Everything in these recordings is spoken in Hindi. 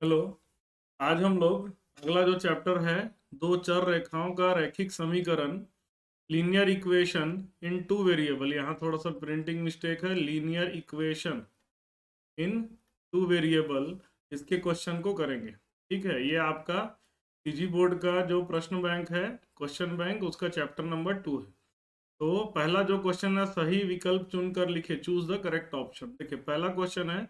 हेलो। आज हम लोग अगला जो चैप्टर है, दो चर रेखाओं का रैखिक समीकरण, linear equation in two variable, यहाँ थोड़ा सा प्रिंटिंग मिस्टेक है, linear equation in two variable, इसके क्वेश्चन को करेंगे। ठीक है, ये आपका पीजी बोर्ड का जो प्रश्न बैंक है, क्वेश्चन बैंक, उसका चैप्टर नंबर 2 है। तो पहला जो क्वेश्चन है, सही विकल्प चुनकर लिखे, चूज द करेक्ट ऑप्शन। देखिए पहला क्वेश्चन है,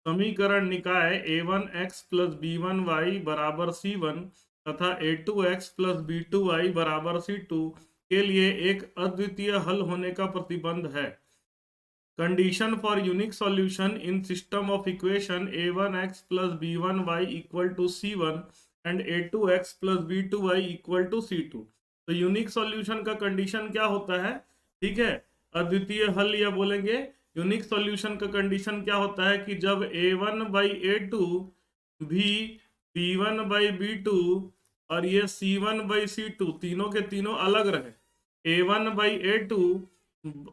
समीकरण निकाय a1x प्लस b1y बराबर c1 तथा a2x प्लस b2y बराबर c2 के लिए एक अद्वितीय हल होने का प्रतिबंध है। Condition for unique solution in system of equation a1x plus b1y equal to c1 and a2x plus b2y equal to c2। तो यूनिक सॉल्यूशन का कंडीशन क्या होता है? ठीक है, अद्वितीय हल या बोलेंगे यूनिक सॉल्यूशन का कंडीशन क्या होता है कि जब a1/a2 भी b1/b2 और ये c1/c2 तीनों के तीनों अलग रहे, a1/a2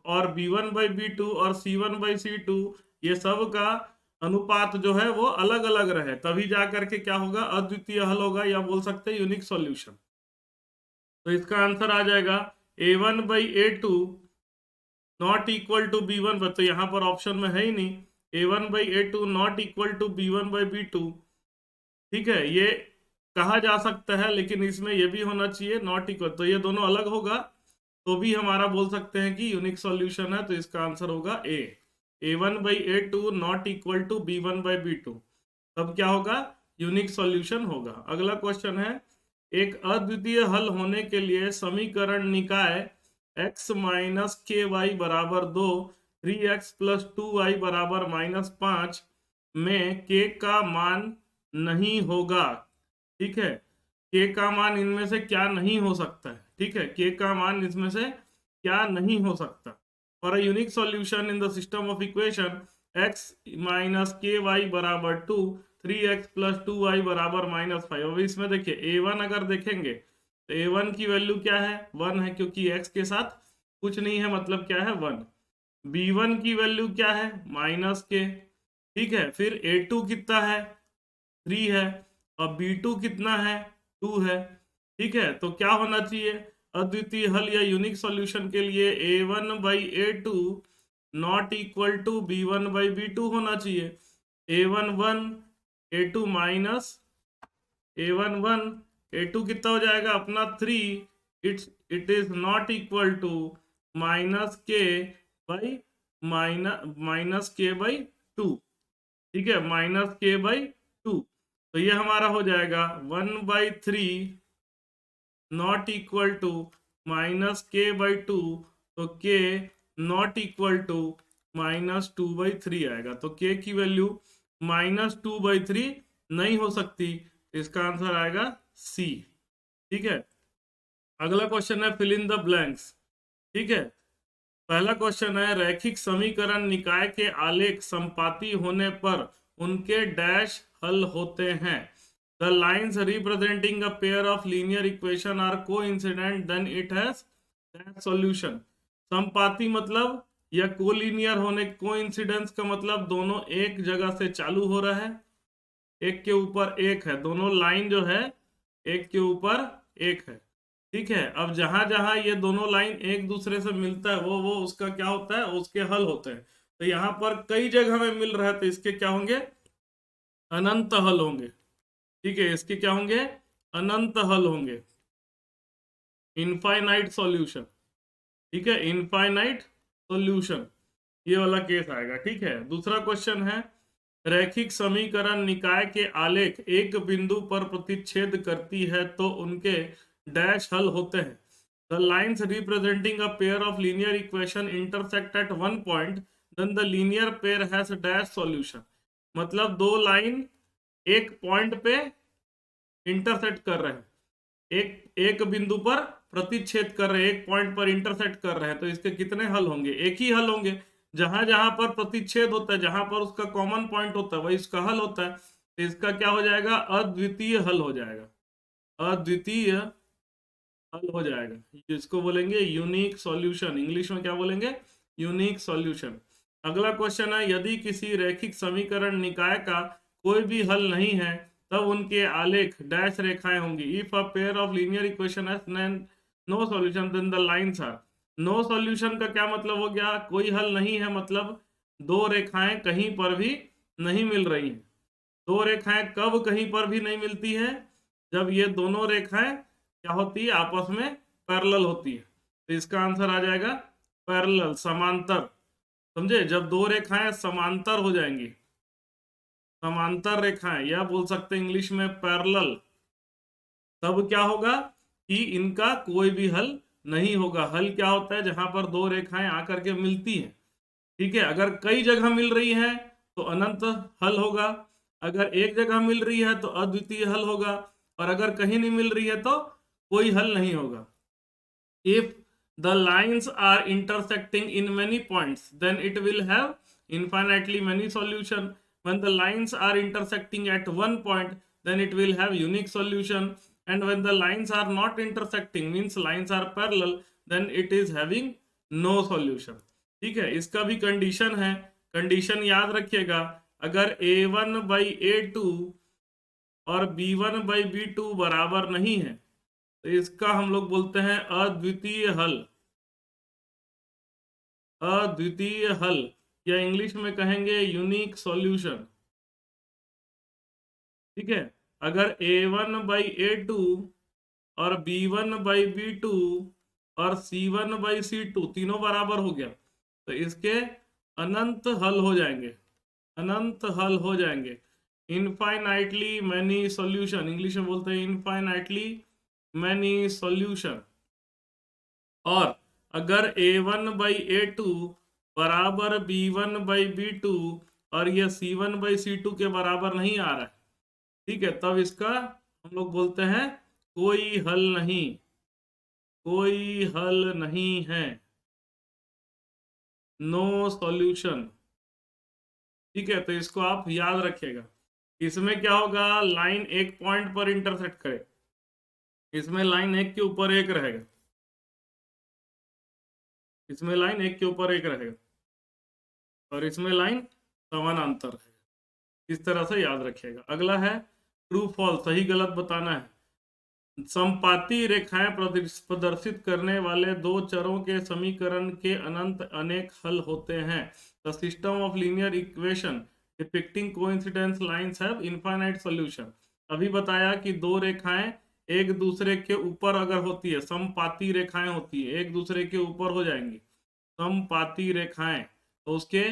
और b1/b2 और c1/c2 ये सब का अनुपात जो है वो अलग अलग रहे, तभी जा करके क्या होगा, अद्वितीय हल होगा, या बोल सकते हैं यूनिक सॉल्यूशन। तो इसका आंसर आ जाएगा a1/a2 not equal to b1, तो यहाँ पर ऑप्शन में है ही नहीं, a1/a2 not equal to b1/b2। ठीक है, ये कहा जा सकता है, लेकिन इसमें ये भी होना चाहिए नॉट इक्वल, तो ये दोनों अलग होगा तो भी हमारा बोल सकते हैं कि यूनिक सॉल्यूशन है। तो इसका आंसर होगा a1/a2 not equal to b1/b2, तब क्या होगा, यूनिक सॉल्यूशन होगा। अगला क्वेश्चन है, एक अद्वितीय हल होने के लिए समीकरण निकाय x माइनस के वाई बराबर 2, 3x प्लस 2y बराबर -5 में k का मान नहीं होगा। ठीक है, k का मान इनमें से क्या नहीं हो सकता है? ठीक है, k का मान इसमें से क्या नहीं हो सकता? For a unique solution in the system of equation x minus के वाई बराबर 2, 3x प्लस 2y बराबर -5। अब इसमें देखिए a1 अगर देखेंगे तो a1 की वैल्यू क्या है, 1 है, क्योंकि x के साथ कुछ नहीं है, मतलब क्या है, 1। b1 की वैल्यू क्या है, -k। ठीक है, फिर a2 कितना है, 3 है, और b2 कितना है, 2 है। ठीक है, तो क्या होना चाहिए, अद्वितीय हल या यूनिक सॉल्यूशन के लिए a1/a2 not equal to b1/b2 होना चाहिए। a1 a2 minus a1 a2 कितना हो जाएगा अपना 3, it is not equal two by -k/2। ठीक है, -k/2, तो ये हमारा हो जाएगा 1/3 नॉट इक्वल टू -k/2, तो k नॉट इक्वल टू -2/3 आएगा। तो k की वैल्यू -2/3 नहीं हो सकती, इसका आंसर आएगा सी। ठीक है, अगला क्वेश्चन है, फिल इन द ब्लैंक्स। ठीक है, पहला क्वेश्चन है, रैखिक समीकरण निकाय के आलेख संपाती होने पर उनके डैश हल होते हैं। The lines representing a pair of linear equation are coincident then it has dash solution. संपाती मतलब या कोलिनियर होने, कोइंसिडेंस का मतलब दोनों एक जगह से चालू हो रहा है, एक के ऊपर एक है, दोनों लाइन जो है एक के ऊपर एक है। ठीक है, अब जहां जहां ये दोनों लाइन एक दूसरे से मिलता है वो उसका क्या होता है, उसके हल होते हैं। तो यहाँ पर कई जगह में मिल रहा है, तो इसके क्या होंगे, अनंत हल होंगे। ठीक है, इसके क्या होंगे, अनंत हल होंगे, इनफाइनाइट सॉल्यूशन। ठीक है, इनफाइनाइट सॉल्यूशन, ये वाला केस आएगा। ठीक है, दूसरा क्वेश्चन है, रैखिक समीकरण निकाय के आलेख एक बिंदु पर प्रतिच्छेद करती है तो उनके डैश हल होते हैं। The lines representing a pair of linear equation intersect at one point, then the linear pair has dash solution. मतलब दो लाइन एक पॉइंट पे इंटरसेक्ट कर रहे हैं, एक एक बिंदु पर प्रतिच्छेद कर रहे हैं, एक पॉइंट पर इंटरसेक्ट कर रहे हैं, तो इसके कितने हल होंगे, एक ही हल होंगे। जहां जहां पर प्रतिच्छेद होता है, जहां पर उसका कॉमन पॉइंट होता है, वही इसका हल होता है। तो इसका क्या हो जाएगा, अद्वितीय हल हो जाएगा, अद्वितीय हल हो जाएगा, जिसको बोलेंगे यूनिक सॉल्यूशन, इंग्लिश में क्या बोलेंगे, यूनिक सॉल्यूशन। अगला क्वेश्चन है, यदि किसी रैखिक समीकरण निकाय का कोई भी हल नहीं है तब उनके आलेख डैश रेखाएं होंगी। If a pair of linear equation has no solution then the lines are. No solution का क्या मतलब हो गया? कोई हल नहीं है, मतलब दो रेखाएं कहीं पर भी नहीं मिल रही हैं। दो रेखाएं कब कहीं पर भी नहीं मिलती है? जब ये दोनों रेखाएं क्या होती है? आपस में पैरेलल होती है। तो इसका आंसर आ जाएगा पैरेलल, समांतर। समझे? जब दो रेखाएं समांतर हो जाएंगी, समांतर रेखाएं, या बोल सकते हैं इंग्लिश में पैरेलल, तब क्या होगा कि इनका कोई भी हल नहीं होगा। हल क्या होता है? जहां पर दो रेखाएं आकर के मिलती हैं, ठीक है। अगर कई जगह मिल रही है तो अनंत हल होगा, अगर एक जगह मिल रही है तो अद्वितीय हल होगा, और अगर कहीं नहीं मिल रही है तो कोई हल नहीं होगा। If the lines are intersecting in many points, then it will have infinitely many solution. When the lines are intersecting at one point, then it will have unique solution. And when the lines are not intersecting, means lines are parallel, then it is having no solution. ठीक है, इसका भी कंडीशन है। कंडीशन याद रखिएगा, अगर a1/a2 और b1/b2 बराबर नहीं है तो इसका हम लोग बोलते हैं अद्वितीय हल। अद्वितीय हल, या इंग्लिश में कहेंगे यूनिक सॉल्यूशन। ठीक है, अगर a1/a2 और b1/b2 और c1/c2 तीनों बराबर हो गया तो इसके अनंत हल हो जाएंगे, अनंत हल हो जाएंगे। इनफाइनाइटली मैनी सॉल्यूशन, इंग्लिश में बोलते हैं इनफाइनाइटली मैनी सॉल्यूशन। और अगर a1/a2 बराबर b1/b2 और ये c1/c2 के बराबर नहीं आ रहा है, ठीक है, तब इसका हम लोग बोलते हैं कोई हल नहीं, कोई हल नहीं है, नो सॉल्यूशन। ठीक है, तो इसको आप याद रखिएगा। इसमें क्या होगा? लाइन एक पॉइंट पर इंटरसेक्ट करे, इसमें लाइन एक के ऊपर एक रहेगा, इसमें लाइन एक के ऊपर एक रहेगा, और इसमें लाइन समानांतर है। इस तरह से याद रखिएगा। अगला है ट्रू फॉल्स, सही गलत बताना है। समपाती रेखाएं प्रदर्शित करने वाले दो चरों के समीकरण के अनंत अनेक हल होते हैं। The system of linear equation depicting coincidence lines have infinite solution. अभी बताया कि दो रेखाएं एक दूसरे के ऊपर अगर होती है, समपाती रेखाएं होती है, एक दूसरे के ऊपर हो जाएंगी समपाती रेखाएं, तो उसके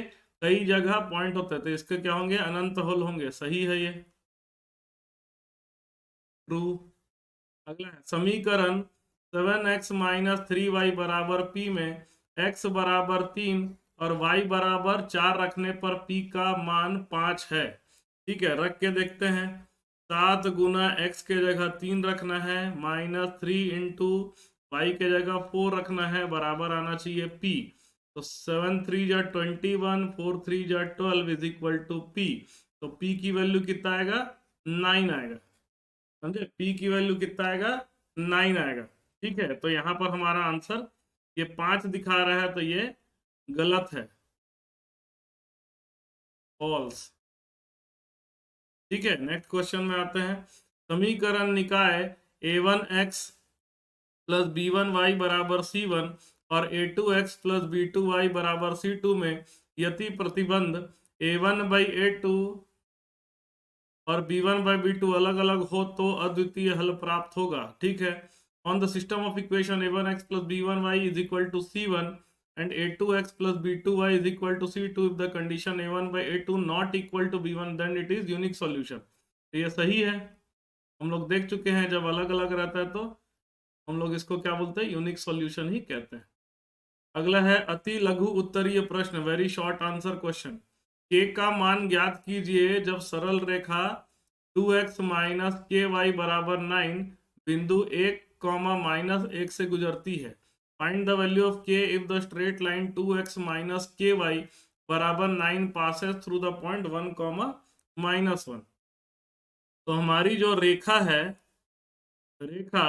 कई जगह पॉइंट होते हैं, तो इसके क्या होंगे? अनंत हल होंगे। सही है ये, ट्रू। अगला है समीकरण 7x-3y बराबर p में x बराबर 3 और y बराबर 4 रखने पर p का मान 5 है। ठीक है, रख के देखते हैं। 7 गुना x के जगह 3 रखना है, -3 इंटू वाई के जगह 4 रखना है, बराबर आना चाहिए p। तो 7 3 जा 21, 4 3 जा 12 इज इक्वल टू p। तो p की वैल्यू कितना आएगा? 9 आएगा। समझे? p की वैल्यू कितना आएगा? 9 आएगा। ठीक है, तो यहां पर हमारा आंसर ये 5 दिखा रहा है, तो ये गलत है, फॉल्स। ठीक है, नेक्स्ट क्वेश्चन में आते हैं। समीकरण निकाय a1x प्लस b1y बराबर c1 और a2x प्लस b2y बराबर c2 में यदि प्रतिबंध a1/a2 और b1/b2 अलग अलग हो तो अद्वितीय हल प्राप्त होगा। ठीक है, on the system of equation a1x plus b1y is equal to c1 and a2x plus b2y is equal to c2 if the condition a1/a2 not equal to b1 then it is unique solution। तो ये सही है, हम लोग देख चुके हैं जब अलग अलग रहता है तो हम लोग इसको क्या बोलते हैं? यूनिक सॉल्यूशन ही कहते हैं। अगला है अति लघु उत्तरीय प्रश्न, very short answer question. k का मान ज्ञात कीजिए जब सरल रेखा 2x माइनस के वाई बराबर 9 बिंदु 1 -1 से गुजरती है। Find the value of k if the straight line 2x minus के वाई बराबर 9 पासेस थ्रू द पॉइंट 1 -1। तो हमारी जो रेखा है, रेखा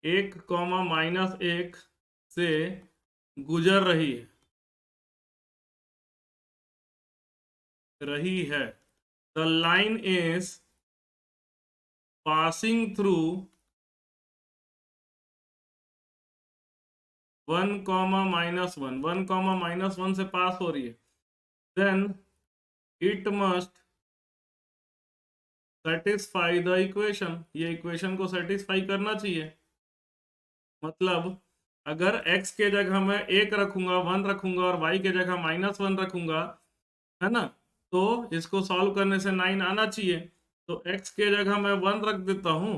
1 -1 से गुजर रही है। The line is passing through 1, -1, 1, -1 से पास हो रही है, then it must satisfy the equation, ये इक्वेशन को सेटिस्फाई करना चाहिए। मतलब अगर x के जगह मैं 1 रखूंगा, 1 रखूंगा और y के जगह -1 रखूंगा, है ना, तो इसको सॉल्व करने से 9 आना चाहिए। तो x के जगह मैं 1 रख देता हूँ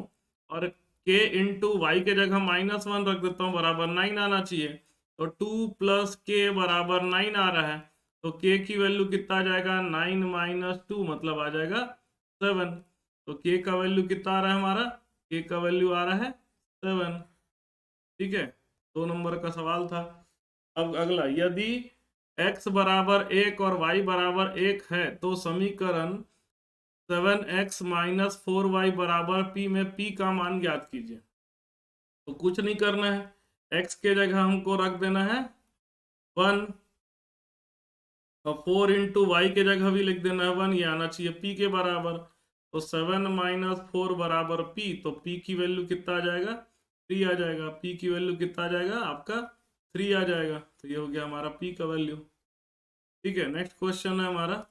और k इंटू वाई के जगह -1 रख देता हूँ, बराबर 9 आना चाहिए। तो 2 + k बराबर 9 आ रहा है। तो k की वैल्यू कितना आ जाएगा, 9 - 2 मतलब आ जाएगा 7। तो k का वैल्यू कितना आ रहा है हमारा, k का वैल्यू आ रहा है 7। ठीक है, 2 नंबर का सवाल था। अब अगला, यदि x बराबर 1 और y बराबर 1 है तो समीकरण 7x - 4y बराबर p में p का मान ज्ञात कीजिए। तो कुछ नहीं करना है, x के जगह हमको रख देना है 1 और 4 इंटू वाई के जगह भी लिख देना है 1, ये आना चाहिए p के बराबर। तो 7 - 4 बराबर p, तो p की वैल्यू कितना आ जाएगा, 3 आ जाएगा। p की वैल्यू कितना आ जाएगा आपका, 3 आ जाएगा। तो ये हो गया हमारा p का वैल्यू। ठीक है, नेक्स्ट क्वेश्चन है हमारा,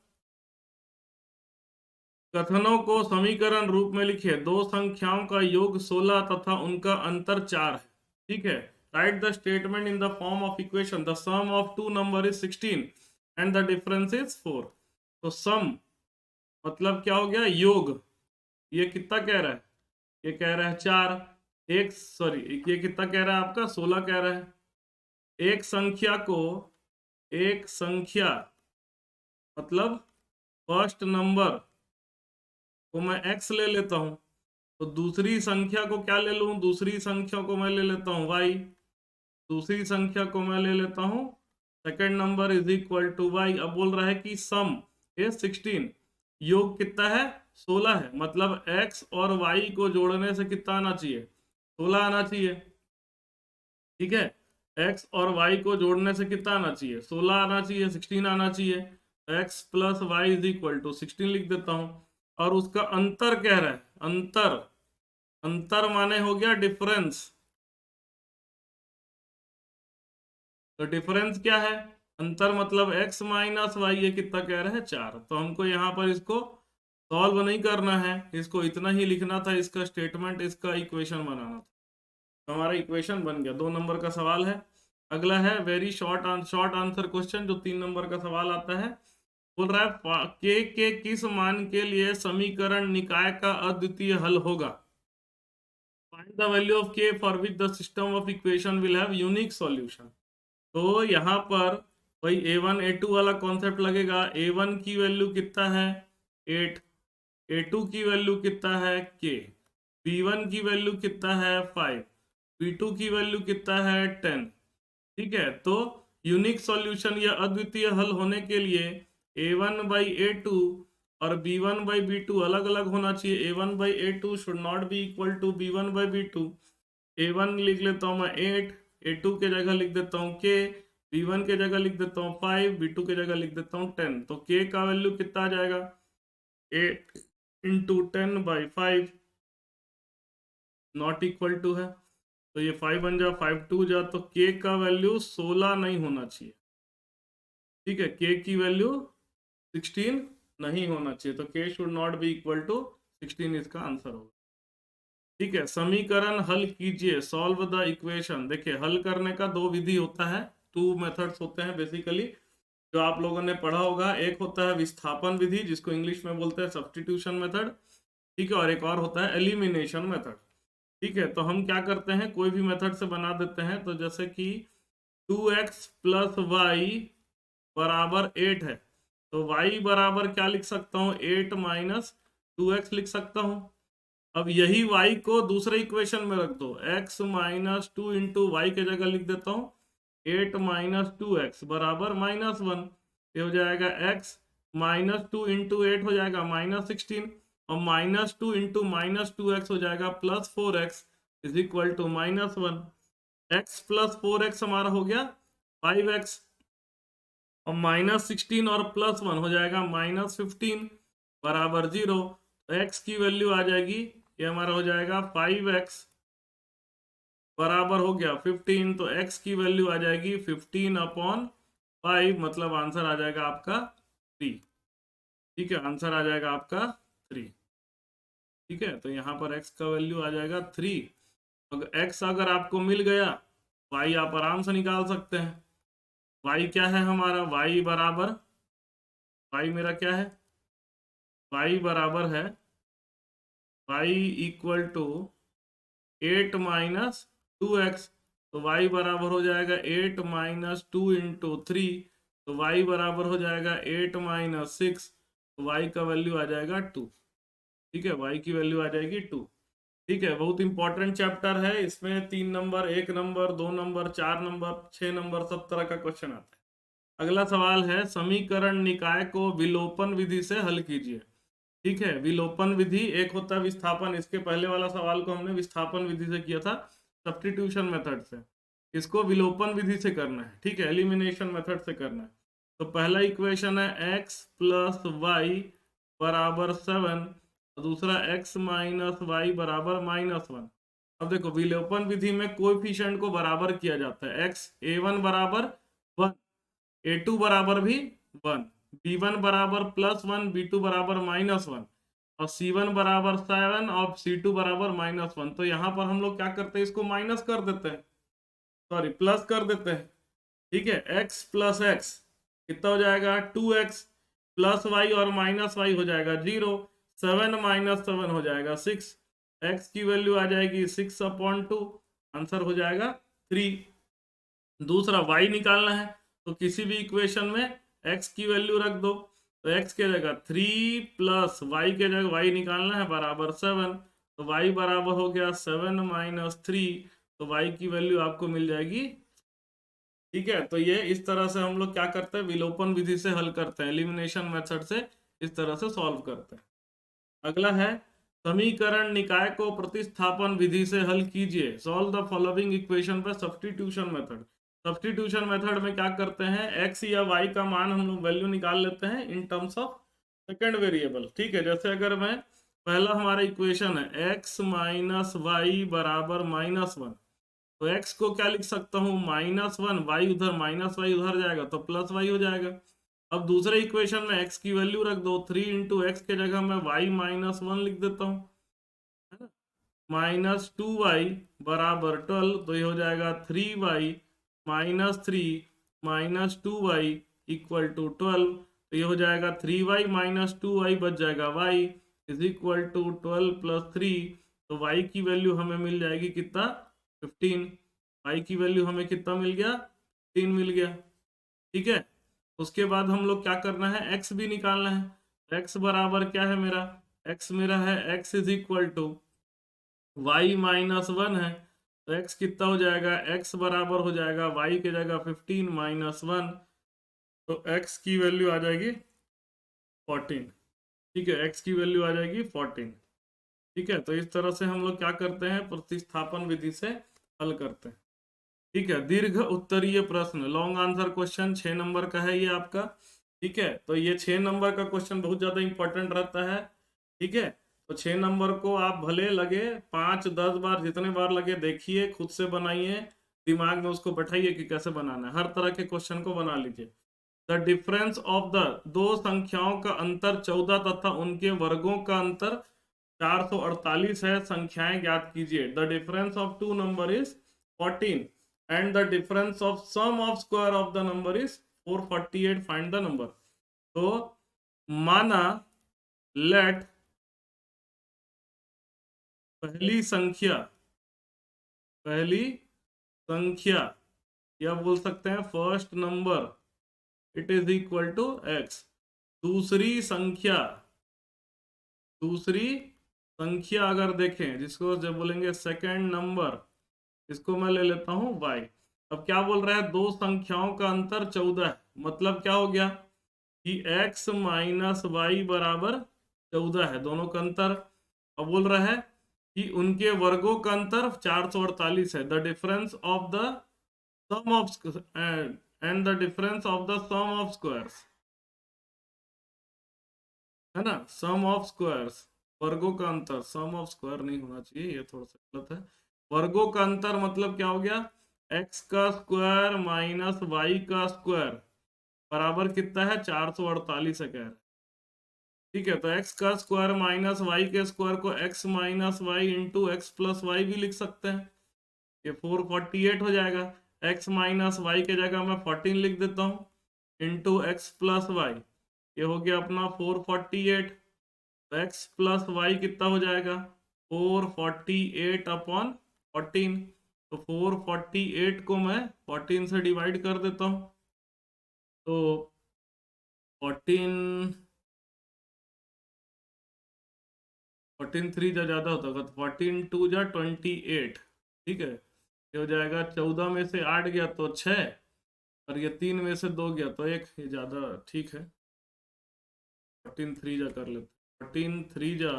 कथनों को समीकरण रूप में लिखिए। दो संख्याओं का योग 16 तथा उनका अंतर 4 है। ठीक है, write the statement in the form of equation. The sum of two number is 16 and the difference is 4। तो सम मतलब क्या हो गया, योग। ये कितना कह रहा है, ये कह रहा है 4। एक सॉरी, ये कितना कह रहा है आपका, 16 कह रहा है। एक संख्या को, एक संख्या मतलब फर्स्ट नंबर को मैं x ले लेता हूं, तो दूसरी संख्या को क्या ले लूं, दूसरी संख्या को मैं ले लेता हूं y, दूसरी संख्या को मैं ले लेता हूं second number is equal to y। अब बोल रहा है कि सम इज 16, योग कितना है, 16 है। मतलब x और y को जोड़ने से कितना आना चाहिए, 16 आना चाहिए। ठीक है, x और y को जोड़ने से कितना आना चाहिए, 16 आना चाहिए, 16 आना चाहिए। x + y is equal to 16 लिख देता हूं। और उसका अंतर कह रहा है, अंतर, अंतर माने हो गया डिफरेंस। तो डिफरेंस क्या है, अंतर मतलब x - y, ये कितना कह रहे हैं, 4। तो हमको यहाँ पर इसको सॉल्व नहीं करना है, इसको इतना ही लिखना था, इसका स्टेटमेंट, इसका इक्वेशन बनाना था। तो हमारा इक्वेशन बन गया। 2 नंबर का सवाल है। अगला है वेरी शॉर्ट आंसर क्वेश्चन, जो 3 नंबर का सवाल आता है। बोल रहा है के किस मान के लिए समीकरण निकाय का अद्वितीय हल होगा। Find the value of k for which the system of equation will have unique solution. तो यहाँ पर वही a1 a2 वाला कॉन्सेप्ट लगेगा। a1 की वैल्यू कितना है 8, a2 की वैल्यू कितना है k, b1 की वैल्यू कितना है 5, b2 की वैल्यू कितना है 10। ठीक है, तो यूनिक सॉल्यूशन या अद्वितीय हल होने के लिए a1/a2 और b1/b2 अलग अलग होना चाहिए। a1/a2 should not be equal to b1/b2। a1 लिख लेता हूं मैं 8, a2 के जगह लिख देता हूं k, b1 के जगह लिख देता हूं 5, b2 के जगह लिख देता हूं 10। तो k का वैल्यू कितना आ जाएगा, 8 इंटू 10/5 नॉट इक्वल टू है। तो ये 5 बन जा, 5 2 जा, तो k का वैल्यू 16 नहीं होना चाहिए। ठीक है, k की वैल्यू 16 नहीं होना चाहिए। तो k should not be equal to 16 इसका आंसर होगा। ठीक है, समीकरण हल कीजिए, सॉल्व द इक्वेशन। देखिए, हल करने का दो विधि होता है, 2 मेथड्स होते हैं बेसिकली, जो आप लोगों ने पढ़ा होगा। एक होता है विस्थापन विधि, जिसको इंग्लिश में बोलते हैं सब्स्टिट्यूशन मेथड। ठीक है, और एक और होता है एलिमिनेशन मेथड। ठीक है, तो हम क्या करते हैं, कोई भी मेथड से बना देते हैं। तो जैसे कि 2x + y बराबर 8 है, तो y बराबर क्या लिख सकता हूँ, 8 - 2x लिख सकता हूँ। अब यही y को दूसरे इक्वेशन में रख दो, x - 2 इंटू वाई के जगह लिख देता हूँ 8 - 2x बराबर -1। ये हो जाएगा x - 2 इंटू 8 हो जाएगा -16, और -2 इंटू -2x हो जाएगा +4x is equal to -1। x + 4x हमारा हो गया 5x, और -16 और +1 हो जाएगा -15 बराबर 0। तो x की वैल्यू आ जाएगी ये हमारा हो जाएगा 5x बराबर हो गया 15, तो x की वैल्यू आ जाएगी 15/5, मतलब आंसर आ जाएगा आपका 3। ठीक है, आंसर आ जाएगा आपका 3। ठीक है, तो यहाँ पर x का वैल्यू आ जाएगा 3। अगर x अगर आपको मिल गया, y आप आराम से निकाल सकते हैं। y क्या है हमारा, y बराबर, y मेरा क्या है, y बराबर है, y equal to 8 minus 2x, तो y बराबर हो जाएगा 8 माइनस 2 इंटू 3, तो y बराबर हो जाएगा 8 माइनस 6, तो y का वैल्यू आ जाएगा 2। ठीक है, y की वैल्यू आ जाएगी 2। ठीक है, बहुत इंपॉर्टेंट चैप्टर है, इसमें 3 number, 1 number, 2 number, 4 number, 6 number, सब तरह का क्वेश्चन आता है। अगला सवाल है, समीकरण निकाय को विलोपन विधि से हल कीजिए। ठीक है, विलोपन विधि, एक होता है विस्थापन, इसके पहले वाला सवाल को हमने विस्थापन विधि से किया था, सब्स्टिट्यूशन मेथड से। इसको विलोपन विधि से करना है। ठीक है, एलिमिनेशन मेथड से करना है। तो पहला इक्वेशन है x प्लस वाई बराबर 7, दूसरा x माइनस वाई बराबर -1। अब देखो, विलोपन विधि में कोएफिशिएंट को बराबर किया जाता है। x a1 बराबर 1, a2 बराबर भी 1, b1 बराबर +1, b2 बराबर -1, और c1 बराबर 7 और c2 बराबर -1। तो यहाँ पर हम लोग क्या करते हैं, इसको माइनस कर देते हैं, सॉरी प्लस कर देते हैं। ठीक है, x प्लस एक्स कितना हो जाएगा, 2x प्लस वाई और माइनस वाई हो जाएगा 0, 7 माइनस 7 हो जाएगा 6, x की वैल्यू आ जाएगी 6/2, आंसर हो जाएगा 3। दूसरा y निकालना है, तो किसी भी इक्वेशन में x की वैल्यू रख दो, तो x की जगह 3 प्लस y के जगह y निकालना है बराबर 7, तो y बराबर हो गया 7 माइनस 3, तो y की वैल्यू आपको मिल जाएगी। ठीक है, तो ये इस तरह से हम लोग क्या करते हैं, विलोपन विधि से हल करते हैं, एलिमिनेशन मेथड से इस तरह से सॉल्व करते हैं। अगला है, समीकरण निकाय को प्रतिस्थापन विधि से हल कीजिए, सॉल्व द फॉलोइंग इक्वेशन पर सब्स्टिट्यूशन मेथड। सब्स्टिट्यूशन मेथड में क्या करते हैं, x या y का मान हम लोग वैल्यू निकाल लेते हैं in terms of second variable. ठीक है, जैसे अगर मैं, पहला हमारा इक्वेशन है x माइनस वाई बराबर -1, तो x को क्या लिख सकता हूँ, -1, वाई उधर, माइनस वाई उधर जाएगा तो प्लस वाई हो जाएगा। अब दूसरे इक्वेशन में x की वैल्यू रख दो, 3 इंटू एक्स के जगह मैं y -1 लिख देता हूँ, है ना, -2y बराबर 12, तो ये हो जाएगा 3y -3 -2y इक्वल टू 12, तो ये हो जाएगा 3y -2y बच जाएगा y is equal to 12 plus 3, तो y की वैल्यू हमें मिल जाएगी कितना, 15। y की वैल्यू हमें कितना मिल गया, 3 मिल गया। ठीक है, उसके बाद हम लोग क्या करना है, x भी निकालना है। x बराबर क्या है मेरा, x मेरा है x is equal to y -1 है, तो x कितना हो जाएगा, x बराबर हो जाएगा y के जगह 15 -1, तो x की वैल्यू आ जाएगी 14। ठीक है, x की वैल्यू आ जाएगी 14। ठीक है, तो इस तरह से हम लोग क्या करते हैं, प्रतिस्थापन विधि से हल करते हैं। ठीक है, दीर्घ उत्तरीय प्रश्न, लॉन्ग आंसर क्वेश्चन 6 नंबर का है ये आपका। ठीक है, तो ये 6 नंबर का क्वेश्चन बहुत ज्यादा इंपॉर्टेंट रहता है। ठीक है, तो 6 नंबर को आप भले लगे 5-10 बार, जितने बार लगे देखिए, खुद से बनाइए, दिमाग में उसको बैठाइए कि कैसे बनाना है, हर तरह के क्वेश्चन को बना लीजिए। द डिफरेंस ऑफ द, दो संख्याओं का अंतर 14 तथा उनके वर्गों का अंतर 448 है, संख्याएं ज्ञात कीजिए। The difference of two number is 14 and the difference of sum of square of the number is 448, find the number। तो माना, लेट पहली संख्या या बोल सकते हैं first number, it is equal to x। दूसरी संख्या अगर देखें, जिसको जब बोलेंगे सेकेंड नंबर, इसको मैं ले लेता हूं y। अब क्या बोल रहा है, दो संख्याओं का अंतर 14 है, मतलब क्या हो गया कि x माइनस वाई बराबर 14 है, दोनों का अंतर। अब बोल रहा है कि उनके वर्गों का अंतर 448 है। The difference of the sum of and the difference of the sum of squares, है ना, सम ऑफ स्क्वायर्स वर्गों का अंतर, सम ऑफ स्क्वायर नहीं होना चाहिए, ये थोड़ा सा गलत है। वर्गों का अंतर मतलब क्या हो गया, एक्स का स्क्वायर माइनस वाई का स्क्वायर बराबर कितना है, 448 है कह रहे हैं। ठीक है, तो एक्स का स्क्वायर माइनस वाई के स्क्वायर को x minus y into x plus y भी लिख सकते हैं, ये 448 हो जाएगा। एक्स माइनस वाई के जगह मैं 14 लिख देता हूँ, इंटू एक्स प्लस वाई, ये हो गया अपना 448। तो एक्स प्लस वाई कितना हो जाएगा, 448 अपॉन 14। तो 448 को मैं 14 से डिवाइड कर देता हूँ, तो 14 14 3 जा ज़्यादा होता होगा, तो 14 2 जा 28। ठीक है, ये हो जाएगा 14 में से 8 गया तो 6, और ये 3 में से 2 गया तो 1, ये ज़्यादा ठीक है। 14 3 जा कर लेते, 14 3 जा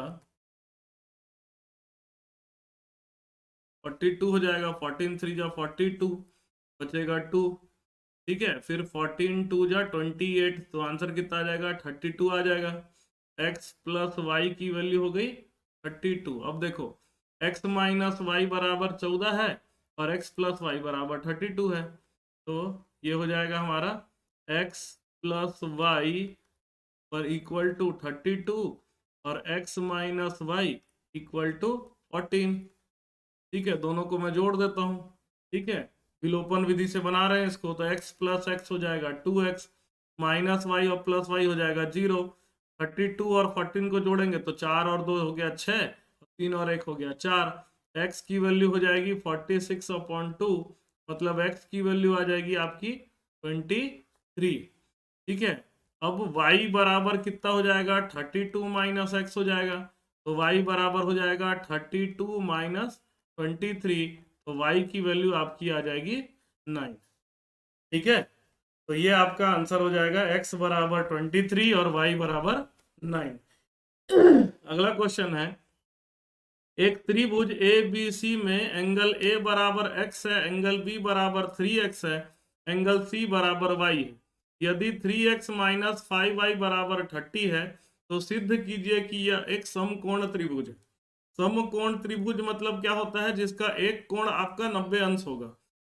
42 हो जाएगा, 14 3 जा 42, बचेगा 2। ठीक है, फिर 14 2 जा 28, तो आंसर कितना आ जाएगा, 32 आ जाएगा। एक्स प्लस वाई की वैल्यू हो गई 32। अब देखो, एक्स माइनस वाई बराबर 14 है और एक्स प्लस वाई बराबर 32 है, तो ये हो जाएगा हमारा एक्स प्लस वाई पर इक्वल टू 32 और x minus y equal to 14। ठीक है, दोनों को मैं जोड़ देता हूँ। ठीक है, विलोपन विधि से बना रहे हैं इसको, तो x प्लस एक्स हो जाएगा 2x, माइनस वाई और प्लस वाई हो जाएगा 0। 32 और 14 को जोड़ेंगे तो 4 और 2 हो गया 6, 3 और 1 हो गया 4। x की वैल्यू हो जाएगी 46/2, मतलब x की वैल्यू आ जाएगी आपकी 23। ठीक है, अब y बराबर कितना हो जाएगा, 32 माइनस एक्स हो जाएगा, तो y बराबर हो जाएगा 32 माइनस 23, तो y की वैल्यू आपकी आ जाएगी 9। ठीक है, तो ये आपका आंसर हो जाएगा, x बराबर 23 और y बराबर 9। अगला क्वेश्चन है, एक त्रिभुज ए बी सी में एंगल ए बराबर x है, एंगल बी बराबर 3x है, एंगल सी बराबर y है। यदि 3x माइनस 5y बराबर 30 है, तो सिद्ध कीजिए कि यह एक समकोण त्रिभुज है। समकोण त्रिभुज मतलब क्या होता है, जिसका एक कोण आपका 90 अंश होगा।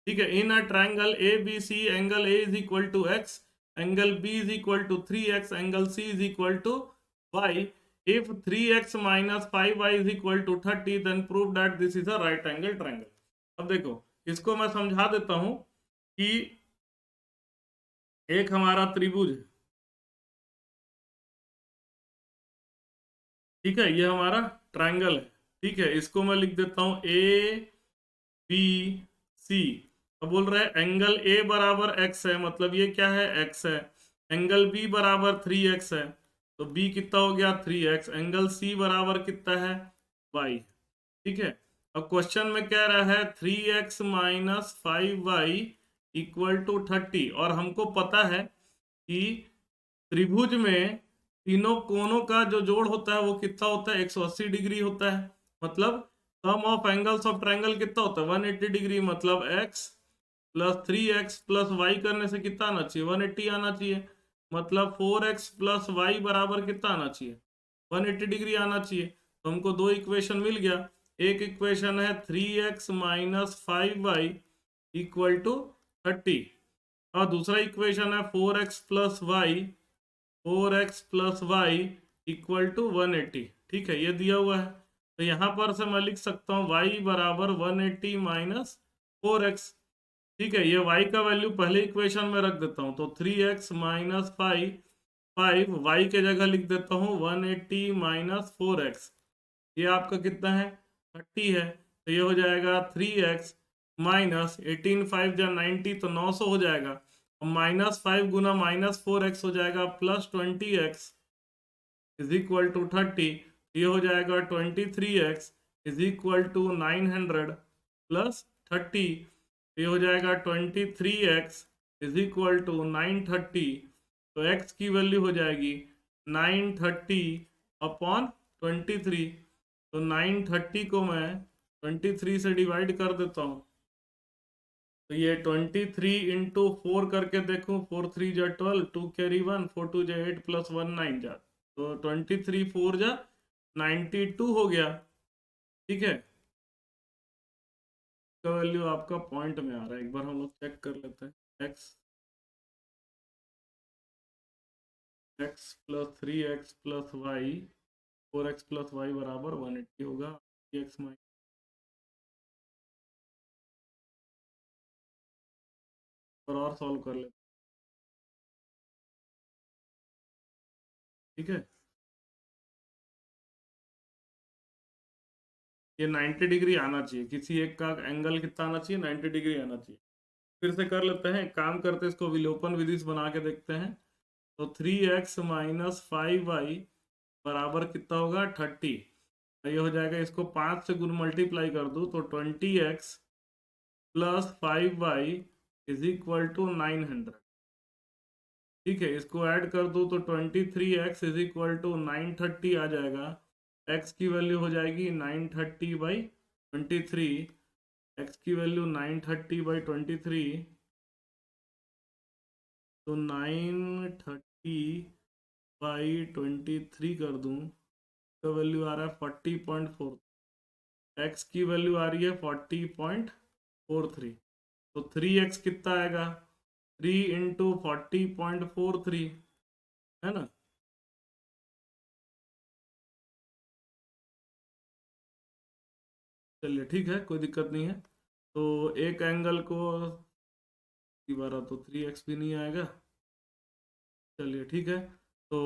ठीक है, in a triangle A B C, angle A is equal to X, angle B is equal to 3x, angle C is equal to y। if 3x minus 5y is equal to 30, then prove that this is a right angle triangle। अब देखो, इसको मैं समझा देता हूं कि एक हमारा त्रिभुज है। ठीक है, ये हमारा ट्राइंगल है। ठीक है, इसको मैं लिख देता हूं ए बी सी। अब बोल रहे हैं एंगल ए बराबर एक्स है, मतलब ये क्या है, एक्स है। एंगल बी बराबर 3x है, तो बी कितना हो गया 3x। एंगल सी बराबर कितना है, y। ठीक है, अब क्वेश्चन में कह रहा है 3x minus 5y equal to 30, और हमको पता है कि त्रिभुज में तीनों कोणों का जो जोड़ होता है वो कितना होता है, 180 डिग्री होता है। मतलब सम ऑफ एंगल्स ऑफ ट्रायंगल कितना होता है, 180 डिग्री। मतलब x plus 3x plus Y करने से कितना आना चाहिए, 180 आना चाहिए। मतलब 4x प्लस वाई बराबर कितना आना चाहिए, 180 डिग्री आना चाहिए। तो हमको दो इक्वेशन मिल गया। एक इक्वेशन है 3x minus 5y equal to 30, और दूसरा इक्वेशन है 4x plus y, 4x plus y equal to 180। ठीक है, ये दिया हुआ है, तो यहाँ पर से मैं लिख सकता हूँ y बराबर 180 माइनस 4x। ठीक है, ये y का वैल्यू पहले इक्वेशन में रख देता हूँ, तो 3x माइनस 5 y के जगह लिख देता हूँ 180 माइनस 4x। ये आपका कितना है, 30 है, तो ये हो जाएगा 3x माइनस 18 5 जा 90, तो 900 हो जाएगा। माइनस 5 गुना माइनस 4x हो जाएगा plus 20x is equal to 30। ये हो जाएगा 23x is equal to 900 plus 30। ये हो जाएगा 23x इज इक्वल टू 930। तो x की वैल्यू हो जाएगी 930 अपॉन 23। तो 930 को मैं 23 से डिवाइड कर देता हूँ, तो ये 23 इंटू 4 करके देखूँ, 4 3 जा 12, 2 कैरी 1, 4 2 जा 8 प्लस 1 9 जा, तो 23 4 जा 92 हो गया, ठीक है। का वैल्यू आपका पॉइंट में आ रहा है, एक बार हम लोग चेक कर लेते हैं। x plus 3x plus y, 4x plus y बराबर 180 होगा। x माइनस, और सॉल्व कर लेते हैं, ठीक है। ये 90 डिग्री आना चाहिए, किसी एक का एंगल कितना आना चाहिए, 90 डिग्री आना चाहिए। फिर से कर लेते हैं, एक काम करते हैं, इसको विलोपन विधि से बना के देखते हैं। तो 3x माइनस 5y बराबर कितना होगा, 30। ये हो जाएगा, इसको 5 से गुण मल्टीप्लाई कर दूं तो 20x plus 5y is equal to 900, ठीक है। इसको ऐड कर दूं तो 23x इज इक्वल टू 930 आ जाएगा। x की वैल्यू हो जाएगी 930/23, x की वैल्यू 930/23, तो 930/23 कर दूं तो वैल्यू आ रहा है 40.4, x की वैल्यू आ रही है 40.43, तो 3x कितना आएगा, 3 इंटू 40.43, है ना। चलिए ठीक है, कोई दिक्कत नहीं है। तो एक एंगल को दोबारा तो 3x भी नहीं आएगा। चलिए ठीक है, तो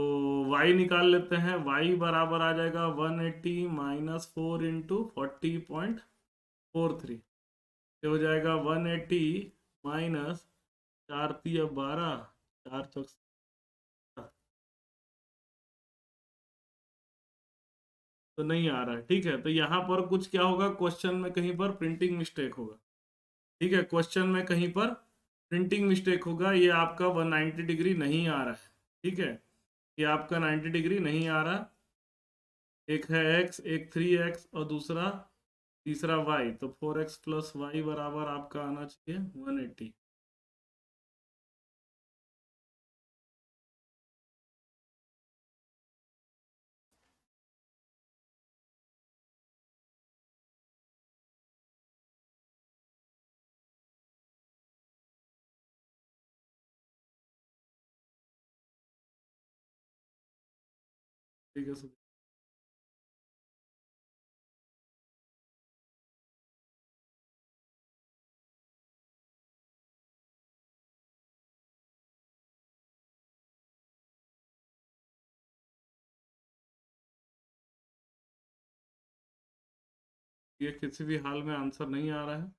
y निकाल लेते हैं। y बराबर आ जाएगा 180 माइनस 4 इंटू 40.43, ये हो जाएगा 180 माइनस 4×3 = 12, 4×4 तो नहीं आ रहा है, ठीक है। तो यहाँ पर कुछ क्या होगा, क्वेश्चन में कहीं पर प्रिंटिंग मिस्टेक होगा, ठीक है। क्वेश्चन में कहीं पर प्रिंटिंग मिस्टेक होगा, ये आपका 190 डिग्री नहीं आ रहा है, ठीक है। ये आपका 90 डिग्री नहीं आ रहा। एक है x, एक 3x, और दूसरा तीसरा y, तो 4x प्लस वाई बराबर आपका आना चाहिए 180। ठीक है, ये किसी भी हाल में आंसर नहीं आ रहा है।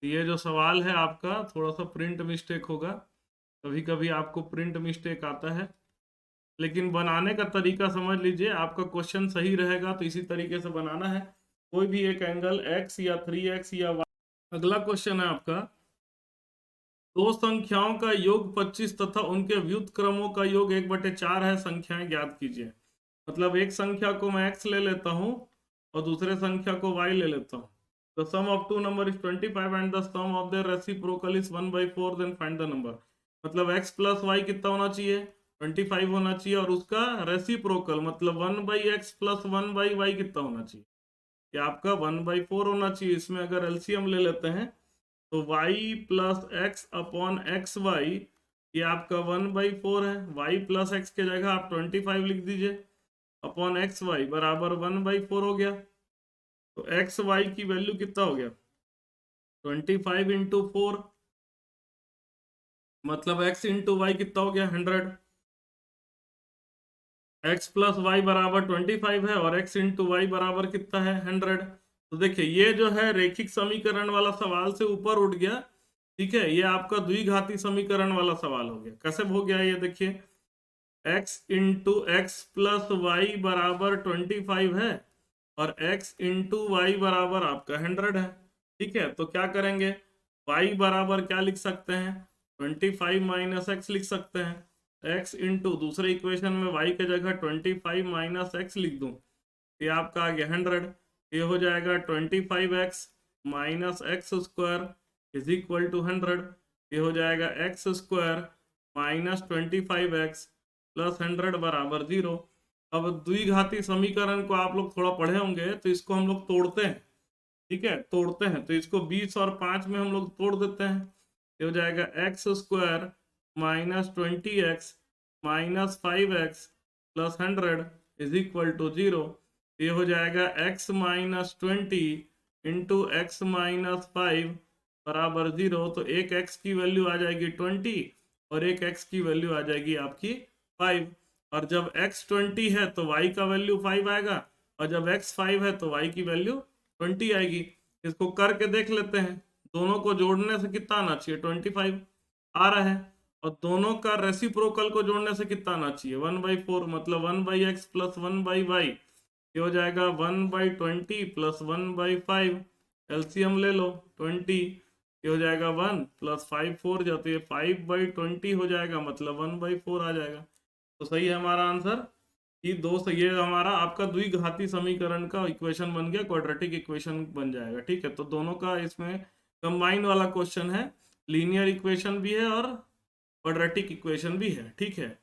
ये जो सवाल है आपका, थोड़ा सा प्रिंट मिस्टेक होगा, कभी कभी आपको प्रिंट मिस्टेक आता है, लेकिन बनाने का तरीका समझ लीजिए। आपका क्वेश्चन सही रहेगा तो इसी तरीके से बनाना है, कोई भी एक एंगल x या 3x या y। अगला क्वेश्चन है आपका, दो संख्याओं का योग 25 तथा उनके व्युत्क्रमों का योग 1/4 है, संख्याएं ज्ञात कीजिए। मतलब एक संख्या को मैं x ले लेता हूं और दूसरे संख्या को y ले लेता हूं। The sum of two number is 25 and the sum of their reciprocal is 1/4, then find the number। मतलब x प्लस वाई कितना होना चाहिए, 25 होना चाहिए, और उसका रेसिप्रोकल मतलब 1/x प्लस 1/y कितना होना चाहिए, ये आपका 1/4 होना चाहिए। इसमें अगर एलसीएम ले लेते हैं तो y plus x upon x y, ये आपका 1/4 है। y प्लस एक्स के जगह आप 25 लिख दीजिए, अपॉन एक्स वाई बराबर 1/4 हो गया। तो एक्स वाई की वैल्यू कितना हो गया, 25 × 4, मतलब x इंटू वाई कितना हो गया, 100। x प्लस वाई बराबर 25 है और x इंटू वाई बराबर कितना है, 100। तो देखिए ये जो है रेखिक समीकरण वाला सवाल से ऊपर उठ गया, ठीक है। ये आपका द्विघाती समीकरण वाला सवाल हो गया। कैसे हो गया ये देखिए, x into x plus y बराबर 25 है और x इंटू वाई बराबर आपका 100 है, ठीक है। तो क्या करेंगे, y बराबर क्या लिख सकते हैं, 25 माइनस एक्स लिख सकते हैं। x इंटू दूसरे इक्वेशन में y के जगह 25 माइनस एक्स लिख दूं, ये आपका आ गया 100। ये हो जाएगा 25x minus x square is equal to 100। ये हो जाएगा x square minus 25x plus 100 बराबर 0। अब द्विघाती समीकरण को आप लोग थोड़ा पढ़े होंगे, तो इसको हम लोग तोड़ते हैं, ठीक है, तोड़ते हैं। तो इसको 20 और 5 में हम लोग तोड़ देते हैं। ये हो जाएगा x square minus 20x minus 5x plus 100 is equal to 0। ये हो जाएगा x minus 20 into x minus 5 बराबर 0। तो एक x की वैल्यू आ जाएगी 20 और एक x की वैल्यू आ जाएगी आपकी 5। और जब x 20 है तो y का वैल्यू 5 आएगा, और जब x 5 है तो y की वैल्यू 20 आएगी। इसको करके देख लेते हैं, दोनों को जोड़ने से कितना आना चाहिए, 25 आ रहा है। और दोनों का रेसिप्रोकल को जोड़ने से कितना आना चाहिए, 1/4, मतलब 1/x प्लस 1/y। ये हो जाएगा 1/20 प्लस 1/5। एलसीएम ले लो 20, ये हो जाएगा 1 प्लस 5 4 जाती है 5/20 हो जाएगा, मतलब 1/4 आ जाएगा। तो सही है हमारा आंसर कि ये हमारा आपका द्विघाती समीकरण का इक्वेशन बन गया, क्वाड्रेटिक इक्वेशन बन जाएगा। ठीक है, तो दोनों का इसमें कंबाइन वाला क्वेश्चन है, लीनियर इक्वेशन भी है और क्वाड्रेटिक इक्वेशन भी है। ठीक है,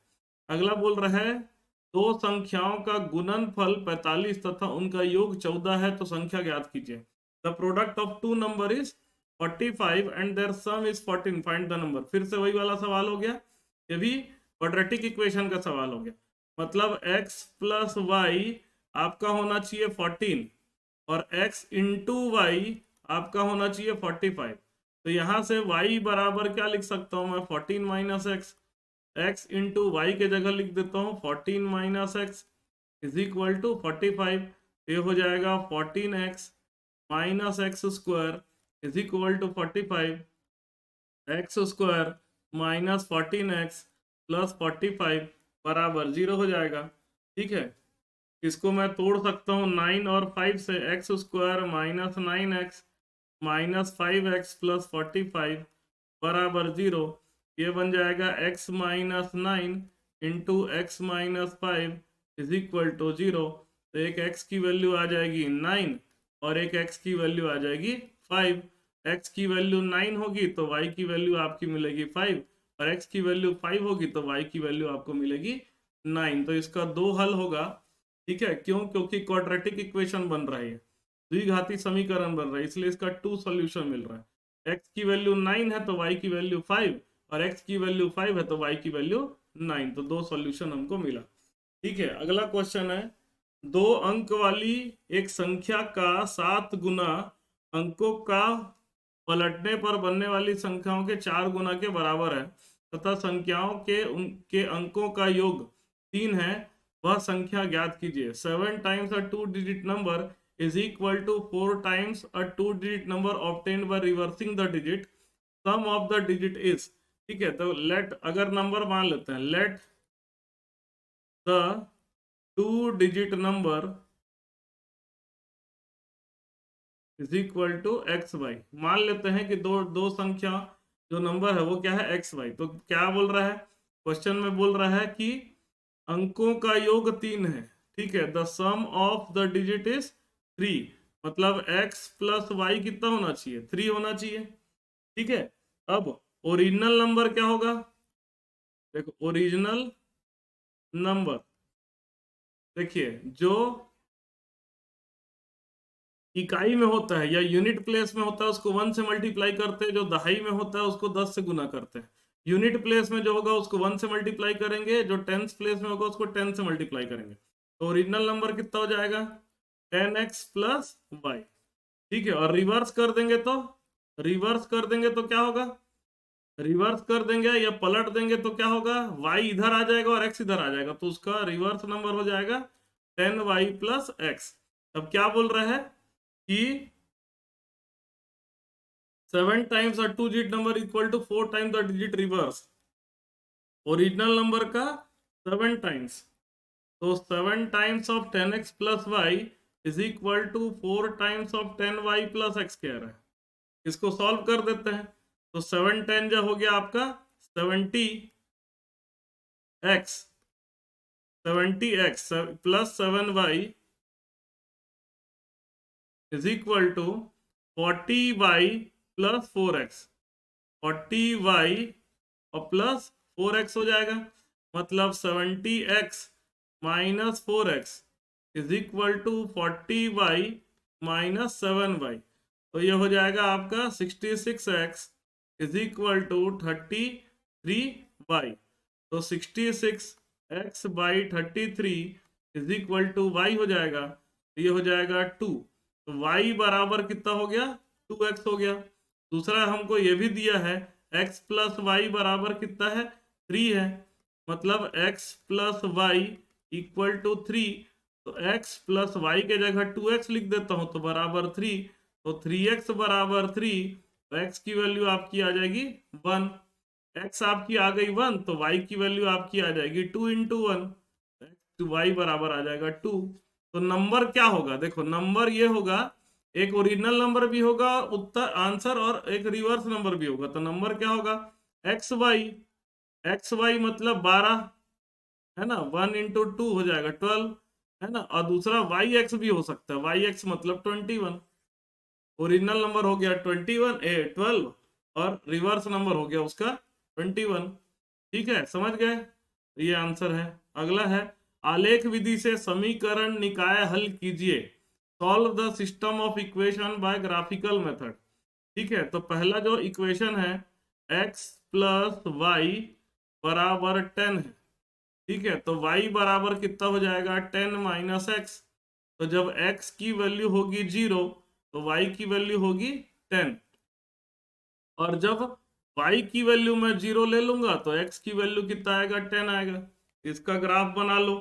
अगला बोल रहा है दो संख्याओं का गुणनफल 45 तथा उनका योग 14 है, तो संख्या ज्ञात कीजिए। The product of two number is 45 and their sum is 14, find the number. फिर से वही वाला सवाल हो गया, ये भी क्वाड्रेटिक इक्वेशन का सवाल हो गया। मतलब x प्लस वाई आपका होना चाहिए 14 और x इंटू वाई आपका होना चाहिए 45। तो यहां से y बराबर क्या लिख सकता हूं मैं, 14 minus x. x into y के जगह लिख देता हूँ 14 minus x is equal to 45। ये हो जाएगा 14x minus x square is equal to 45। X square minus 14x plus 45 बराबर 0 हो जाएगा। ठीक है, इसको मैं तोड़ सकता हूँ 9 और 5 से। X square minus 9x minus 5x plus 45 बराबर 0। ये बन जाएगा x minus 9 into x minus 5 is equal to 0। तो एक x की वैल्यू आ जाएगी 9 और एक x की वैल्यू आ जाएगी 5। x की वैल्यू 9 होगी तो y की वैल्यू आपकी मिलेगी 5, और x की वैल्यू 5 होगी तो y की वैल्यू आपको मिलेगी 9। तो इसका दो हल होगा। ठीक है, क्यों, क्योंकि क्वाड्रेटिक इक्वेशन बन रहा है, द्विघाती समीकरण बन रहा है, इसलिए इसका 2 सॉल्यूशन मिल रहा है। x की वैल्यू 9 है तो y की वैल्यू 5, और x की वैल्यू 5 है तो y की वैल्यू 9। तो दो सॉल्यूशन हमको मिला। ठीक है, अगला क्वेश्चन है दो अंक वाली एक संख्या का 7 गुना अंकों का पलटने पर बनने वाली संख्याओं के 4 गुना के बराबर है, तथा संख्याओं के उनके अंकों का योग 3 है, वह संख्या ज्ञात कीजिए। 7 times a 2 digit number is equal to 4 times a 2-digit number obtained by reversing the digit. Sum of the digit is, ठीक है, तो let, अगर नंबर मान लेते हैं, let the 2-digit number is equal to xy। मान लेते हैं कि दो दो संख्या जो नंबर है वो क्या है, xy। तो क्या बोल रहा है, क्वेश्चन में बोल रहा है कि अंकों का योग 3 है। ठीक है, the sum of the digit is 3, मतलब x प्लस वाई कितना होना चाहिए, 3 होना चाहिए। ठीक है, अब ओरिजिनल नंबर क्या होगा, देखो ओरिजिनल नंबर, देखिए जो इकाई में होता है या यूनिट प्लेस में होता है उसको 1 से मल्टीप्लाई करते हैं, जो दहाई में होता है उसको 10 से गुना करते हैं। यूनिट प्लेस में जो होगा उसको 1 से मल्टीप्लाई करेंगे, जो टेंस प्लेस में होगा उसको 10 से मल्टीप्लाई करेंगे। तो ओरिजिनल नंबर कितना हो जाएगा, 10x प्लस वाई। ठीक है, और रिवर्स कर देंगे तो, रिवर्स कर देंगे तो क्या होगा, रिवर्स कर देंगे या पलट देंगे तो क्या होगा, y इधर आ जाएगा और x इधर आ जाएगा, तो उसका रिवर्स नंबर हो जाएगा 10y प्लस एक्स। अब क्या बोल रहा है कि 7 times a 2-digit number equal to 4 times the digit reverse, original number का 7 टाइम्स। तो 7 times of 10x plus y is equal to 4 times of 10y plus x कह रहा है। इसको सॉल्व कर देते हैं, तो 7 10 जो हो गया आपका 70x, 70x plus 7y is equal to 40y प्लस 4x, 40y और प्लस 4x हो जाएगा, मतलब 70x minus 4x is equal to 40y minus 7y। तो ये हो जाएगा आपका 66x is equal to 33y। तो 66x by 33 is equal to y हो जाएगा, तो ये हो जाएगा 2। तो y बराबर कितना हो गया, 2x हो गया। दूसरा हमको ये भी दिया है x प्लस वाई बराबर कितना है, 3 है। मतलब x plus y equal to 3। तो x प्लस वाई के जगह 2x लिख देता हूं तो बराबर 3। तो 3x बराबर 3। तो x की वैल्यू आपकी आ जाएगी 1। x आपकी आ गई 1 तो y की वैल्यू आपकी आ जाएगी 2 इंटू 1। तो y बराबर आ जाएगा 2। तो नंबर क्या होगा, देखो नंबर ये होगा, एक ओरिजिनल नंबर भी होगा उत्तर आंसर और एक रिवर्स नंबर भी होगा। तो नंबर क्या होगा, एक्स वाई मतलब 12 है ना, 1 इंटू 2 हो जाएगा 12 है ना। और दूसरा वाई एक्स भी हो सकता है, वाई एक्स मतलब 21। ओरिजिनल नंबर हो गया 12 और रिवर्स नंबर हो गया उसका 21। ठीक है, समझ गए, ये आंसर है। अगला है आलेख विधि से समीकरण निकाय हल कीजिए, solve the system of equation by graphical method. ठीक है, तो पहला जो इक्वेशन है x प्लस वाई बराबर 10 है। ठीक है, तो y बराबर कितना हो जाएगा, 10 माइनस एक्स। तो जब x की वैल्यू होगी 0 तो y की वैल्यू होगी 10। और जब y की वैल्यू मैं 0 ले लूंगा तो x की वैल्यू कितना आएगा, 10 आएगा। इसका ग्राफ बना लो।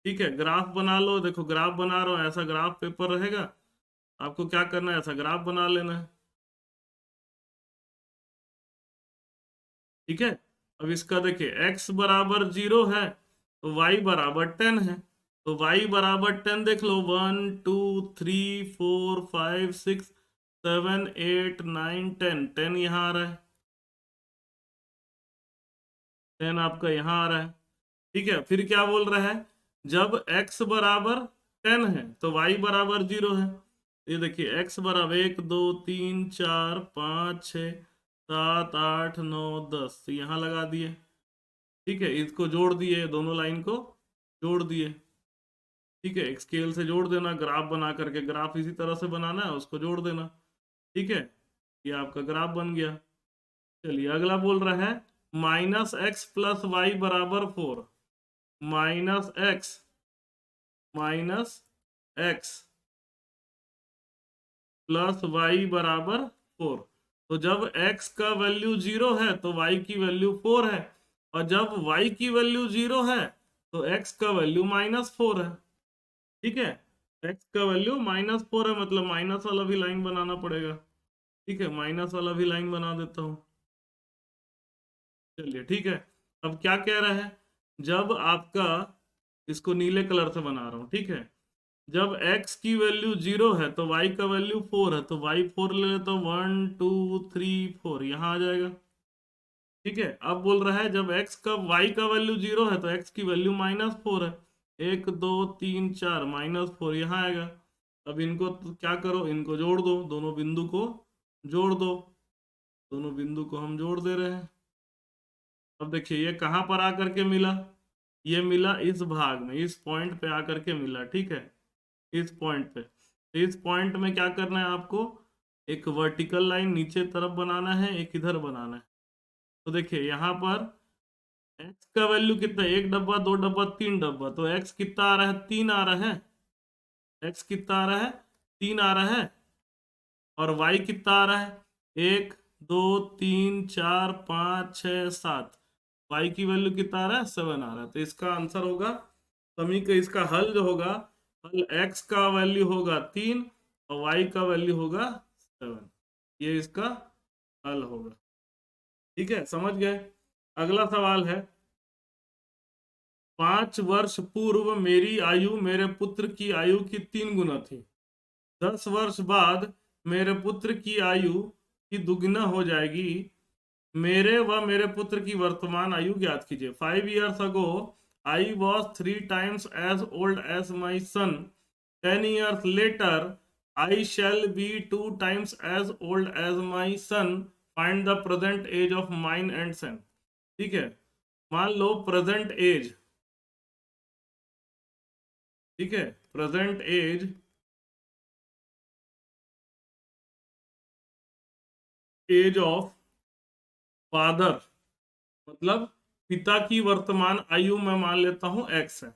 ठीक है, ग्राफ बना लो। देखो ग्राफ बना रहा हूं, ऐसा ग्राफ पेपर रहेगा, आपको क्या करना है, ऐसा ग्राफ बना लेना है। ठीक है, अब इसका देखिए x बराबर 0 है तो y बराबर 10 है। तो y बराबर 10 देख लो, 1 2 3 4 5 6 7 8 9 10। 10 यहाँ आ रहा है, 10 आपका यहाँ आ रहा है। ठीक है, फिर क्या बोल रहा है, जब x बराबर 10 है तो y बराबर 0 है। ये देखिए x बराबर 1 2 3 4 5 6 7 8 9 10, यहाँ लगा दिए। ठीक है, इसको जोड़ दिए, दोनों लाइन को जोड़ दिए। ठीक है, एक स्केल से जोड़ देना, ग्राफ बना करके, ग्राफ इसी तरह से बनाना है, उसको जोड़ देना। ठीक है, ये आपका ग्राफ बन गया। चलिए अगला बोल रहा है माइनस एक्स प्लस वाई बराबर 4। माइनस एक्स प्लस वाई बराबर 4। तो जब x का वैल्यू 0 है तो y की वैल्यू 4 है, और जब y की वैल्यू 0 है तो x का वैल्यू -4 है। ठीक है, x का वैल्यू -4 है, मतलब माइनस वाला भी लाइन बनाना पड़ेगा। ठीक है, माइनस वाला भी लाइन बना देता हूं। चलिए ठीक है, अब क्या कह रहा है, जब आपका, इसको नीले कलर से बना रहा हूं। ठीक है, जब x की वैल्यू 0 है तो y का वैल्यू 4 है, तो y 4 ले लेता हूं, 1 2 3 4 यहाँ आ जाएगा। ठीक है, अब बोल रहा है जब x का y का वैल्यू 0 है तो x की वैल्यू -4 है, 1 2 3 4 -4 यहाँ आएगा। अब इनको तो क्या करो, इनको जोड़ दो, दोनों बिंदु को जोड़ दो। दोनों बिंदु को हम जोड़ दे रहे हैं। अब देखिए ये कहाँ पर आकर के मिला, ये मिला इस भाग में, इस पॉइंट पे आकर के मिला। ठीक है, इस पॉइंट पे, तो इस पॉइंट में क्या करना है आपको, एक वर्टिकल लाइन नीचे तरफ बनाना है, एक इधर बनाना है। तो देखिए यहाँ पर x का वैल्यू कितना है, 1 डब्बा 2 डब्बा 3 डब्बा, तो x कितना आ रहा है, 3 आ रहा है। x कितना आ रहा है, 3 आ रहा है। और y कितना आ रहा है, 1 2 3 4 5 6 7। y की वैल्यू कितना आ रहा है, 7 आ रहा है। तो इसका आंसर होगा, समीकरण इसका हल जो होगा, हल x का वैल्यू होगा 3 और y का वैल्यू होगा 7। ये इसका हल होगा। ठीक है, समझ गए। अगला सवाल है, 5 वर्ष पूर्व मेरी आयु मेरे पुत्र की आयु की 3 गुना थी। 10 वर्ष बाद मेरे पुत्र की आयु की दुगना हो जाएगी। मेरे व मेरे पुत्र की वर्तमान आयु ज्ञात कीजिए। 5 years ago I was 3 times as old as my son. 10 years later I shall be 2 times as old as my son. Find the present age of mine and son. ठीक है, मान लो प्रेजेंट एज ठीक है, प्रेजेंट एज ऑफ फादर मतलब पिता की वर्तमान आयु मैं मान लेता हूं x है,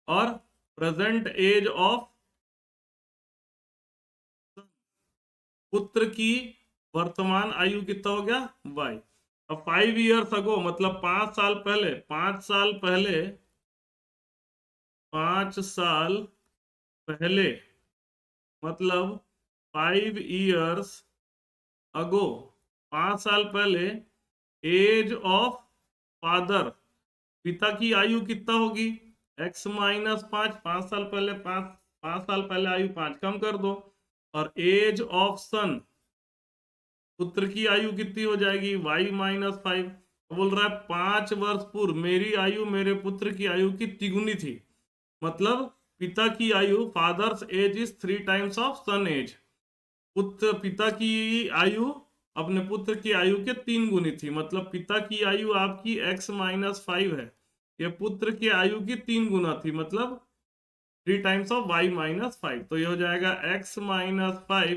और प्रेजेंट एज ऑफ पुत्र की वर्तमान आयु कितना हो गया y। अब 5 years अगो मतलब 5 साल पहले, 5 साल पहले मतलब 5 years अगो, 5 साल पहले एज ऑफ फादर पिता की आयु कितना होगी x-5। 5 साल पहले, 5 साल पहले आयु 5 कम कर दो, और एज ऑफ सन पुत्र की आयु कितनी हो जाएगी y-5। बोल रहा है 5 वर्ष पूर्व मेरी आयु मेरे पुत्र की आयु की तिगुनी थी, मतलब पिता की आयु father's age is 3 times of son age. पुत्र पिता की आयु अपने पुत्र की आयु के 3 गुनी थी, मतलब पिता की आयु आपकी x-5 है, ये पुत्र की आयु की 3 गुना थी, मतलब 3 times ऑफ y-5। तो ये हो जाएगा x-5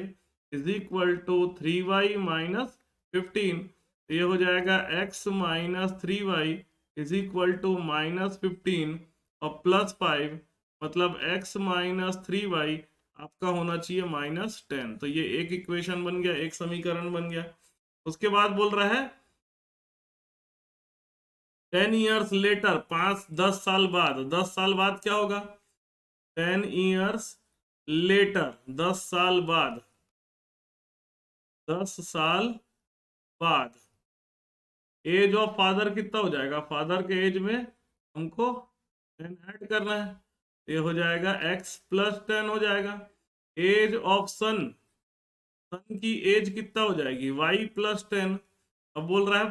is equal to 3y-15। तो ये हो जाएगा x-3y इज इक्वल टू -15 और +5, मतलब x-3y आपका होना चाहिए -10। तो ये एक इक्वेशन बन गया, एक समीकरण बन गया। उसके बाद बोल रहा है 10 years लेटर, 10 साल बाद। 10 साल बाद क्या होगा 10 years लेटर, 10 साल बाद, 10 साल बाद एज ऑफ फादर कितना हो जाएगा, फादर के एज में हमको 10 ऐड करना है, ये हो जाएगा x+10 हो जाएगा। एज ऑफ सन, सन की एज कितना हो जाएगी y+10। अब बोल रहा है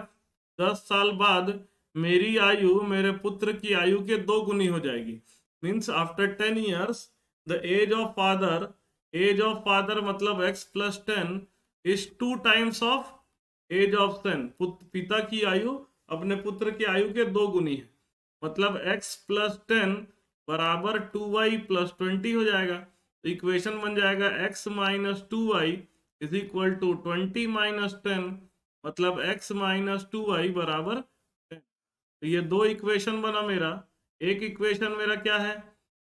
10 साल बाद मेरी आयु मेरे पुत्र की आयु के 2 गुनी हो जाएगी, means after 10 years the age of father मतलब x+10 is 2 times of age of son. पिता की आयु अपने पुत्र की आयु के 2 गुनी है, मतलब x+10 बराबर 2y+20 हो जाएगा। तो इक्वेशन बन जाएगा x-2y इज इक्वल टू 20-10, मतलब x-2y बराबर 10। तो ये दो इक्वेशन बना मेरा। एक इक्वेशन मेरा क्या है,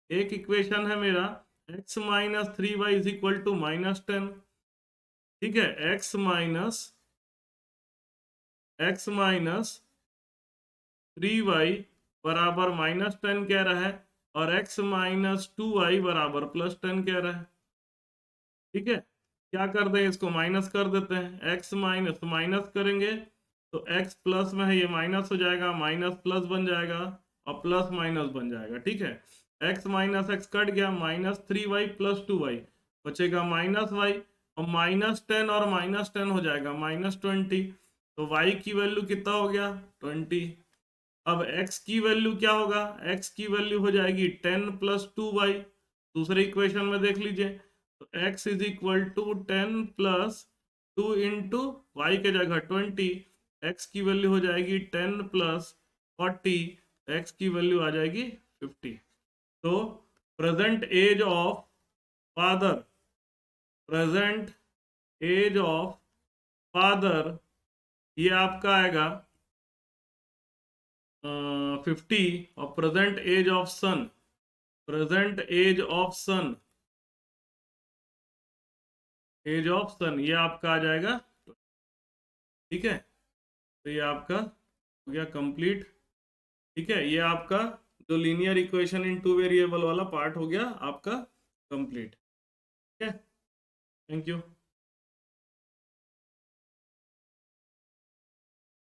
एक इक्वेशन है मेरा x-3y इज इक्वल टू -10। ठीक है, x -3y बराबर -10 कह रहा है, और x-2y बराबर +10 कह रहा है। ठीक है, क्या कर दें, इसको माइनस कर देते हैं। x माइनस माइनस करेंगे तो x प्लस में है, ये माइनस हो जाएगा, माइनस प्लस बन जाएगा और प्लस माइनस बन जाएगा। ठीक है, x माइनस एक्स कट गया, -3y+2y बचेगा -y, और -10 और -10 हो जाएगा -20। तो y की वैल्यू कितना हो गया 20। अब x की वैल्यू क्या होगा, x की वैल्यू हो जाएगी 10 + 2y। दूसरे इक्वेशन में देख लीजिए, तो x is equal to 10 + 2 into y के जगह 20, x की वैल्यू हो जाएगी 10 + 40, x की वैल्यू आ जाएगी 50। तो present age of father, present age of father ये आपका आएगा 50, और present age of son, present age of son, age of son ये आपका आ जाएगा। ठीक है, तो ये आपका हो गया कंप्लीट। ठीक है, ये आपका जो लीनियर इक्वेशन इन 2 वेरिएबल वाला पार्ट हो गया आपका कंप्लीट। ठीक है, थैंक यू।